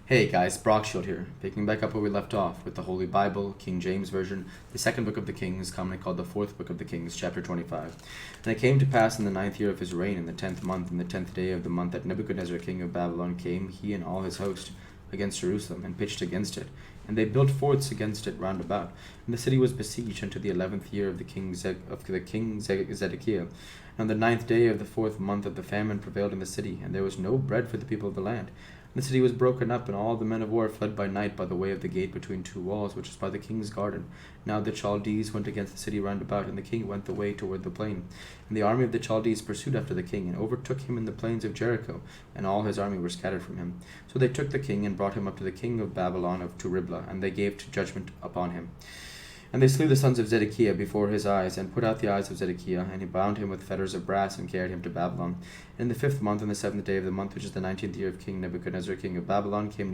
Hey guys, Brockshield here, picking back up where we left off with the Holy Bible, King James Version, the second book of the Kings, commonly called the fourth book of the Kings, chapter 25. And it came to pass in the 9th year of his reign, in the 10th month, in the 10th day of the month, that Nebuchadnezzar king of Babylon came, he and all his host, against Jerusalem, and pitched against it. And they built forts against it round about. And the city was besieged unto the 11th year of the king Zedekiah. And on the 9th day of the 4th month of the famine prevailed in the city, and there was no bread for the people of the land. The city was broken up, and all the men of war fled by night by the way of the gate between two walls, which is by the king's garden. Now the Chaldees went against the city round about, and the king went the way toward the plain. And the army of the Chaldees pursued after the king, and overtook him in the plains of Jericho, and all his army were scattered from him. So they took the king, and brought him up to the king of Babylon to Riblah, and they gave judgment upon him. And they slew the sons of Zedekiah before his eyes, and put out the eyes of Zedekiah, and he bound him with fetters of brass, and carried him to Babylon. And in the 5th month, on the 7th day of the month, which is the 19th year of King Nebuchadnezzar, king of Babylon, came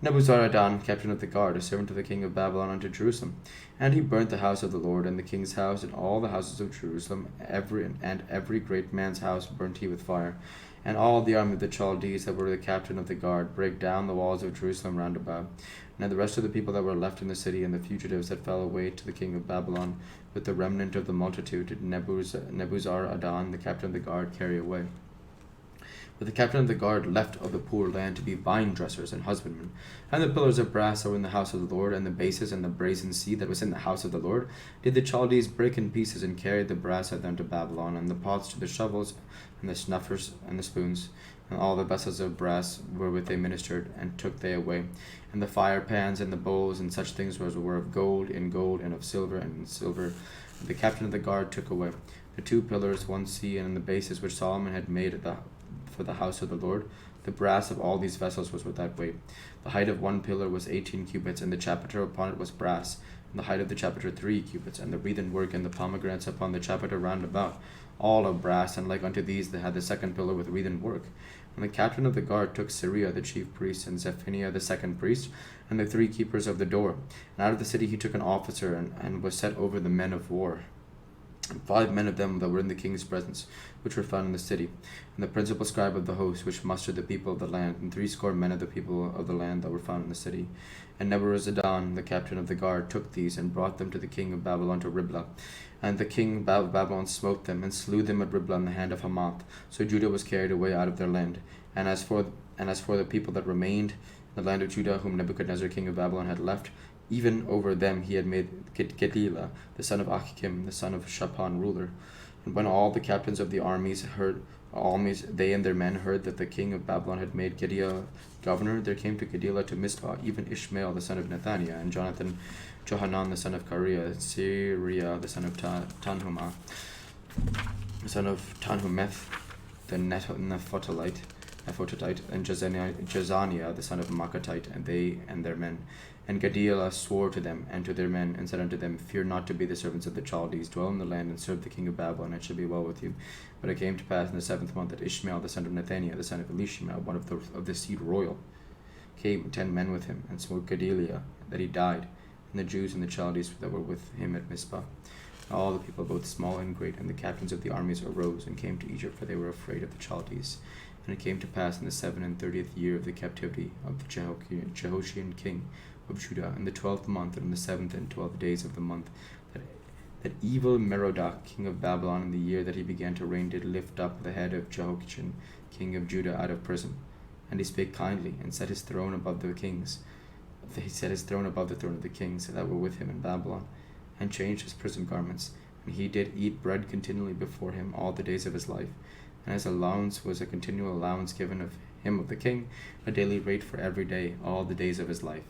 Nebuzaradan, captain of the guard, a servant of the king of Babylon, unto Jerusalem. And he burnt the house of the Lord, and the king's house, and all the houses of Jerusalem, every great man's house burnt he with fire. And all the army of the Chaldees that were the captain of the guard brake down the walls of Jerusalem round about. And the rest of the people that were left in the city, and the fugitives that fell away to the king of Babylon, with the remnant of the multitude, did Nebuzaradan, the captain of the guard, carry away. But the captain of the guard left of the poor land to be vine dressers and husbandmen. And the pillars of brass that were in the house of the Lord, and the bases and the brazen sea that was in the house of the Lord, did the Chaldees break in pieces, and carried the brass of them to Babylon, and the pots to the shovels, and the snuffers and the spoons, and all the vessels of brass wherewith they ministered, and took they away. And the fire pans and the bowls and such things as were of gold, and of silver, and in silver. And the captain of the guard took away the 2 pillars, one sea, and the bases which Solomon had made for the house of the Lord. The brass of all these vessels was without weight. The height of one pillar was 18 cubits, and the chapiter upon it was brass, and the height of the chapiter 3 cubits, and the wreathen work and the pomegranates upon the chapiter round about, all of brass, and like unto these they had the second pillar with wreathen work. And the captain of the guard took Syria the chief priest, and Zephaniah the second priest, and the 3 keepers of the door. And out of the city he took an officer, and was set over the men of war. And 5 men of them that were in the king's presence, which were found in the city, and the principal scribe of the host, which mustered the people of the land, and 60 men of the people of the land that were found in the city. And Nebuzaradan, the captain of the guard, took these, and brought them to the king of Babylon to Riblah. And the king of Babylon smote them, and slew them at Riblah in the hand of Hamath. So Judah was carried away out of their land. And as for the people that remained in the land of Judah, whom Nebuchadnezzar king of Babylon had left, even over them he had made Gedaliah, the son of Achim, the son of Shaphan, ruler. And when all the captains of the armies they and their men heard that the king of Babylon had made Gedaliah governor, there came to Gedaliah to Mizpah even Ishmael the son of Nethaniah, and Johanan the son of Kareah, Syria the son of Tanhumah, the son of Tanhumeth, the Nephotite, and Jezaniah the son of Maacatite, and they and their men. And Gedaliah swore to them and to their men, and said unto them, Fear not to be the servants of the Chaldees, dwell in the land, and serve the king of Babylon, and it shall be well with you. But it came to pass in the 7th month that Ishmael the son of Nethaniah, the son of Elishama, one of the seed royal, came, 10 men with him, and smote Gedaliah, that he died, and the Jews and the Chaldees that were with him at Mizpah. All the people, both small and great, and the captains of the armies arose, and came to Egypt, for they were afraid of the Chaldees. And it came to pass in the 37th year of the captivity of the Jehoiakim king of Judah, in the 12th month, and in the 7th and 12th days of the month, that evil Merodach king of Babylon, in the year that he began to reign, did lift up the head of Jehoiakim king of Judah out of prison. And he spake kindly, and set his throne above the kings. He set his throne above the throne of the kings that were with him in Babylon, and changed his prison garments. And he did eat bread continually before him all the days of his life. And his allowance was a continual allowance given of him of the king, a daily rate for every day, all the days of his life.